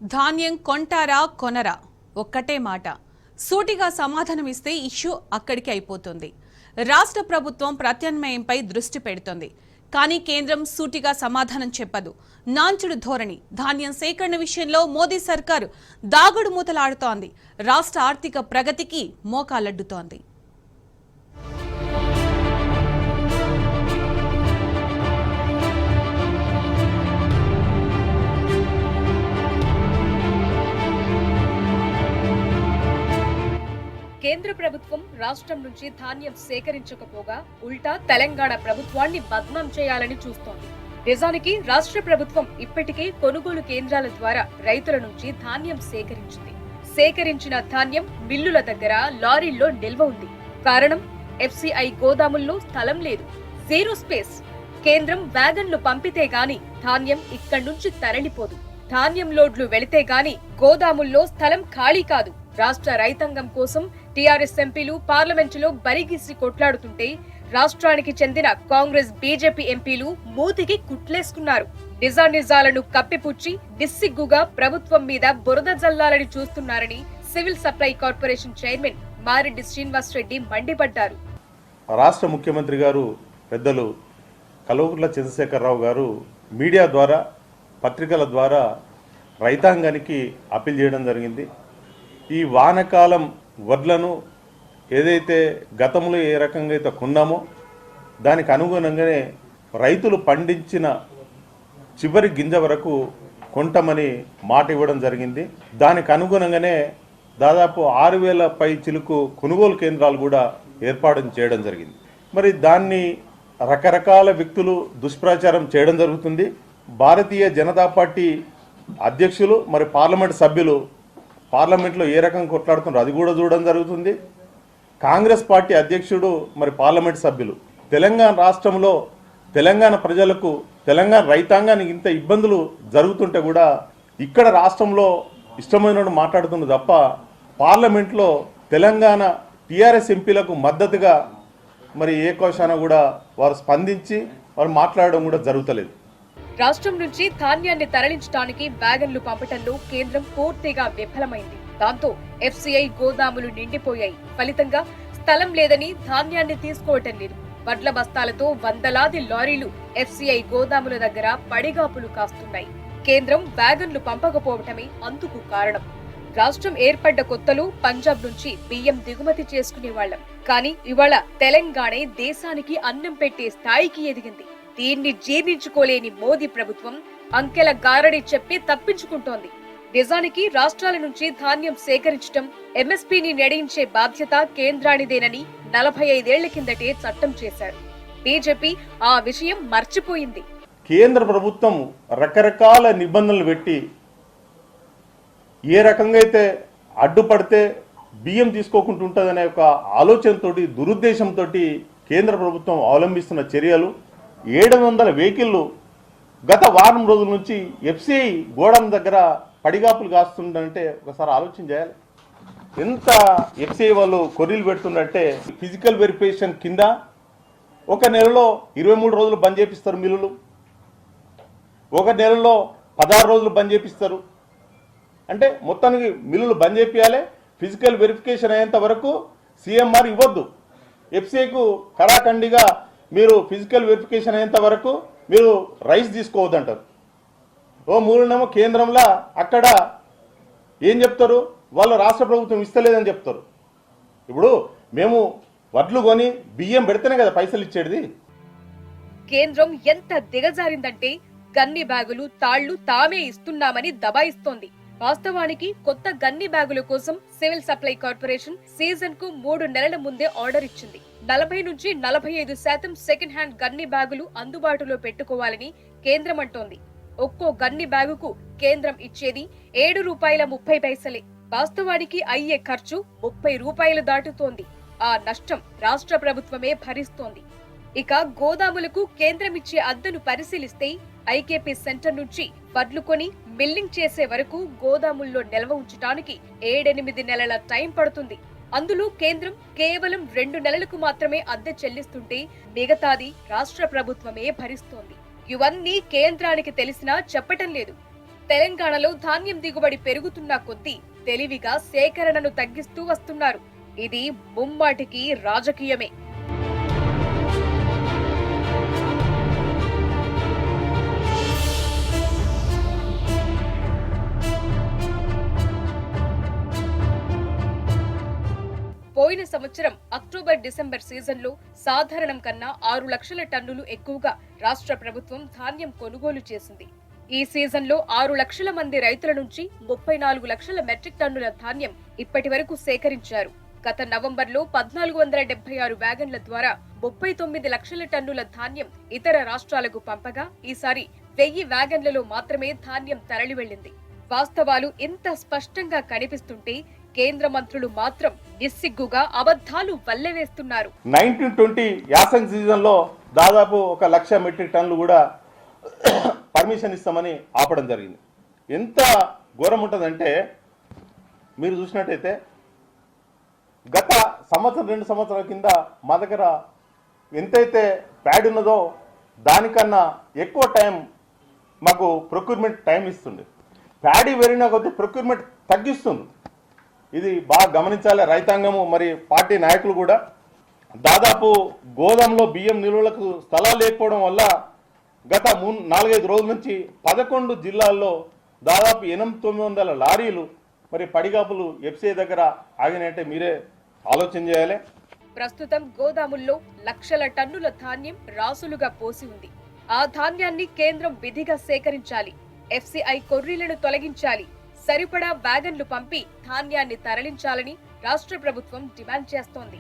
ధాన్యం కొంటారా కొనరా ఒక్కటే మాట. సూటిగా సమాధానం ఇస్తే ఇష్యూ అక్కడికి అయిపోతుంది. రాష్ట్ర ప్రభుత్వం ప్రత్యామ్నాయంపై దృష్టి పెడుతుంది. కానీ కేంద్రం సూటిగా సమాధానం చెప్పదు. నాంచుడు ధోరణి. ధాన్యం సేకరణ విషయంలో మోదీ సర్కారు దాగుడు మూతలాడుతోంది. రాష్ట్ర ఆర్థిక ప్రగతికి మోకాలడ్డుతోంది. కేంద్ర ప్రభుత్వం రాష్ట్రం నుంచి ధాన్యం సేకరించకపోగా ఉల్టా తెలంగాణ ప్రభుత్వాన్ని బద్నాం చేయాలని చూస్తోంది. నిజానికి రాష్ట్ర ప్రభుత్వం ఇప్పటికే కొనుగోలు కేంద్రాల ద్వారా రైతుల నుంచి ధాన్యం సేకరించింది. సేకరించిన ధాన్యం మిల్లుల దగ్గర లారీల్లో నిల్వ ఉంది. కారణం ఎఫ్సిఐ గోదాముల్లో స్థలం లేదు, జీరో స్పేస్. కేంద్రం వ్యాగన్లు పంపితే గాని ధాన్యం ఇక్కడి నుంచి తరలిపోదు. ధాన్యం లోడ్లు వెళితే గాని గోదాముల్లో స్థలం ఖాళీ కాదు. రాష్ట్ర రైతాంగం కోసం టీఆర్ఎస్ ఎంపీలు పార్లమెంటులో బరిగిసి కొట్లాడుతుంటే రాష్ట్రానికి చెందిన కాంగ్రెస్ బీజేపీ ఎంపీలు మూతికి కుట్లేసుకున్నారు. నిజానిజాలను కప్పిపుచ్చి నిస్సిగ్గుగా ప్రభుత్వం మీద బురద జల్లాలని చూస్తున్నారని civil supply corporation chairman Mareddy Srinivas Reddy మండిపడ్డారు. రాష్ట్ర ముఖ్యమంత్రి గారు పెద్దలు కల్వకుంట్ల చంద్రశేఖరరావు గారు మీడియా ద్వారా పత్రికల ద్వారా రైతాంగానికి అప్పీల్ చేయడం జరిగింది. ఈ వానకాలం వడ్లను ఏదైతే గతంలో ఏ రకంగా అయితే కొన్నామో దానికి అనుగుణంగానే రైతులు పండించిన చివరి గింజ వరకు కొంటామని మాట ఇవ్వడం జరిగింది. దానికి అనుగుణంగానే దాదాపు 6,000 పై చిలుకు కొనుగోలు కేంద్రాలు కూడా ఏర్పాటు చేయడం జరిగింది. మరి దాన్ని రకరకాల వ్యక్తులు దుష్ప్రచారం చేయడం జరుగుతుంది. భారతీయ జనతా పార్టీ అధ్యక్షులు మరి పార్లమెంట్ సభ్యులు పార్లమెంట్లో ఏ రకంగా కొట్లాడుతున్నారు అది కూడా చూడడం జరుగుతుంది. కాంగ్రెస్ పార్టీ అధ్యక్షుడు మరి పార్లమెంట్ సభ్యులు తెలంగాణ రాష్ట్రంలో తెలంగాణ ప్రజలకు తెలంగాణ రైతాంగానికి ఇంత ఇబ్బందులు జరుగుతుంటే కూడా ఇక్కడ రాష్ట్రంలో ఇష్టమైన మాట్లాడుతున్నారు తప్ప పార్లమెంట్లో తెలంగాణ టీఆర్ఎస్ ఎంపీలకు మద్దతుగా మరి ఏ కోశాన కూడా వారు స్పందించి వారు మాట్లాడడం కూడా జరుగుతలేదు. రాష్ట్రం నుంచి ధాన్యాన్ని తరలించడానికి వ్యాగన్లు పంపటంలో కేంద్రం పూర్తిగా విఫలమైంది. దాంతో ఎఫ్సిఐ గోదాములు నిండిపోయాయి. ఫలితంగా స్థలం లేదని ధాన్యాన్ని తీసుకోవటం లేదు. వడ్ల బస్తాలతో వందలాది లారీలు ఎఫ్సిఐ గోదాముల దగ్గర పడిగాపులు కాస్తున్నాయి. కేంద్రం వ్యాగన్లు పంపకపోవటమే అందుకు కారణం. రాష్ట్రం ఏర్పడ్డ కొత్తలో పంజాబ్ నుంచి బియ్యం దిగుమతి చేసుకునేవాళ్లం. కానీ ఇవాళ తెలంగాణే దేశానికి అన్నం పెట్టే స్థాయికి ఎదిగింది. దీన్ని జీర్ణించుకోలేని మోదీ ప్రభుత్వం అంకెల గారడి చెప్పి తప్పించుకుంటోంది. నిజానికి రాష్ట్రాల నుంచి ధాన్యం సేకరించడం, ఎంఎస్పీని నిర్ణయించే బాధ్యత కేంద్రానిదేనని 45 ఏళ్ల కిందటే చట్టం చేశారు. బీజేపీ ఆ విషయం మర్చిపోయింది. కేంద్ర ప్రభుత్వం రకరకాల నిబంధనలు పెట్టి ఏ రకంగా అయితే అడ్డుపడితే బియ్యం తీసుకోకుండా ఉంటుందనే ఒక ఆలోచనతోటి దురుద్దేశంతో కేంద్ర ప్రభుత్వం అవలంబిస్తున్న చర్యలు 700 వెహికల్లు గత వారం రోజుల నుంచి ఎఫ్సిఐ గోడౌన్ దగ్గర పడిగాపులు కాస్తుందంటే ఒకసారి ఆలోచన చేయాలి. ఎంత ఎఫ్సిఐ వాళ్ళు కొర్రీలు పెడుతుందంటే ఫిజికల్ వెరిఫికేషన్ కింద ఒక నెలలో 23 రోజులు బంద్ చేపిస్తారు మిల్లులు, ఒక నెలలో 16 రోజులు బంద్ చేపిస్తారు. అంటే మొత్తానికి మిల్లులు బంద్ చేపియాలి. ఫిజికల్ వెరిఫికేషన్ అయ్యేంత వరకు సిఎంఆర్ ఇవ్వద్దు. ఎఫ్సిఐకు కరాఖండిగా మీరు ఫిజికల్ వెరిఫికేషన్ అయ్యేంత వరకు మీరు రైస్ తీసుకోవద్దంటారు. ఓ మూలనేమో కేంద్రంలో అక్కడ ఏం చెప్తారు, వాళ్ళు రాష్ట్ర ప్రభుత్వం ఇస్తలేదని చెప్తారు. ఇప్పుడు మేము వడ్లు కొని బియ్యం పెడితేనే కదా పైసలు ఇచ్చేది. కేంద్రం ఎంత దిగజారిందంటే గన్ని బ్యాగులు, తాళ్లు తామే ఇస్తున్నామని దబాయిస్తోంది. వాస్తవానికి కొత్త గన్ని బ్యాగుల కోసం సివిల్ సప్లై కార్పొరేషన్ సీజన్ కు 3 నెలల ముందే ఆర్డర్ ఇచ్చింది. 40 నుంచి 45% సెకండ్ హ్యాండ్ గన్ని బ్యాగులు అందుబాటులో పెట్టుకోవాలని కేంద్రం అంటోంది. ఒక్కో గన్ని బ్యాగుకు కేంద్రం ఇచ్చేది ₹7.30. వాస్తవానికి అయ్యే ఖర్చు ₹30 దాటుతోంది. ఆ నష్టం రాష్ట్ర ప్రభుత్వమే భరిస్తోంది. ఇక గోదాములకు కేంద్రం ఇచ్చే అద్దెను పరిశీలిస్తే ఐకేపీ సెంటర్ నుంచి వడ్లు కొని మిల్లింగ్ చేసే వరకు గోదాముల్లో నిల్వ ఉంచడానికి 7-8 నెలల టైం పడుతుంది. అందులో కేంద్రం కేవలం 2 నెలలకు మాత్రమే అద్దె చెల్లిస్తుంటే మిగతాది రాష్ట్ర ప్రభుత్వమే భరిస్తోంది. ఇవన్నీ కేంద్రానికి తెలిసినా చెప్పటం లేదు. తెలంగాణలో ధాన్యం దిగుబడి పెరుగుతున్న కొద్దీ తెలివిగా సేకరణను తగ్గిస్తూ వస్తున్నారు. ఇది ముమ్మాటికి రాజకీయమే. పోయిన సంవత్సరం అక్టోబర్-డిసెంబర్ సీజన్లో సాధారణం కన్నా 6 లక్షల టన్నులు ఎక్కువగా రాష్ట్ర ప్రభుత్వం ధాన్యం కొనుగోలు చేసింది. ఈ సీజన్లో 6 లక్షల మంది రైతుల నుంచి 34 లక్షల మెట్రిక్ టన్నుల ధాన్యం ఇప్పటి వరకు సేకరించారు. గత నవంబర్లో 1476 వ్యాగన్ల ద్వారా 39 లక్షల టన్నుల ధాన్యం ఇతర రాష్ట్రాలకు పంపగా ఈసారి 1000 వ్యాగన్లలో మాత్రమే ధాన్యం తరలి వెళ్లింది. వాస్తవాలు ఇంత స్పష్టంగా కనిపిస్తుంటే కేంద్ర మంత్రులు మాత్రం నిస్సిగ్గుగా అబద్ధాలు వల్లెవేస్తున్నారు. 1920 యాసంగి సీజన్లో దాదాపు 1 లక్ష మెట్రిక్ టన్నులు కూడా పర్మిషన్ ఇస్తామని ఆపడం జరిగింది. ఎంత ఘోరం ఉంటుందంటే మీరు చూసినట్టయితే గత సంవత్సరం 2 సంవత్సరాల కింద మా దగ్గర ఎంతైతే ప్యాడ్ ఉన్నదో దానికన్నా ఎక్కువ టైం మాకు ప్రొక్యూర్మెంట్ టైం ఇస్తుంది. ప్యాడీ పెరిగిన కొద్ది ప్రొక్యూర్మెంట్ తగ్గిస్తుంది. ఇది బాగా గమనించాలి రైతాంగము, మరి పార్టీ నాయకులు కూడా. దాదాపు గోదాంలో బియ్యం నిల్వలకు స్థలాలు లేకపోవడం వల్ల గత 4-5 రోజుల నుంచి 11 జిల్లాల్లో దాదాపు 800-900 లారీలు మరి పడిగాపులు ఎఫ్సీఐ దగ్గర ఆగినాయంటే మీరే ఆలోచన చేయాలి. ప్రస్తుతం గోదాముల్లో లక్షల టన్నుల ధాన్యం రాసులుగా పోసి ఉంది. ఆ ధాన్యాన్ని కేంద్రం విధిగా సేకరించాలి. ఎఫ్సీఐ కొర్రీలను తొలగించాలి. సరిపడా వ్యాగన్లు పంపి ధాన్యాన్ని తరలించాలని రాష్ట్ర ప్రభుత్వం డిమాండ్ చేస్తోంది.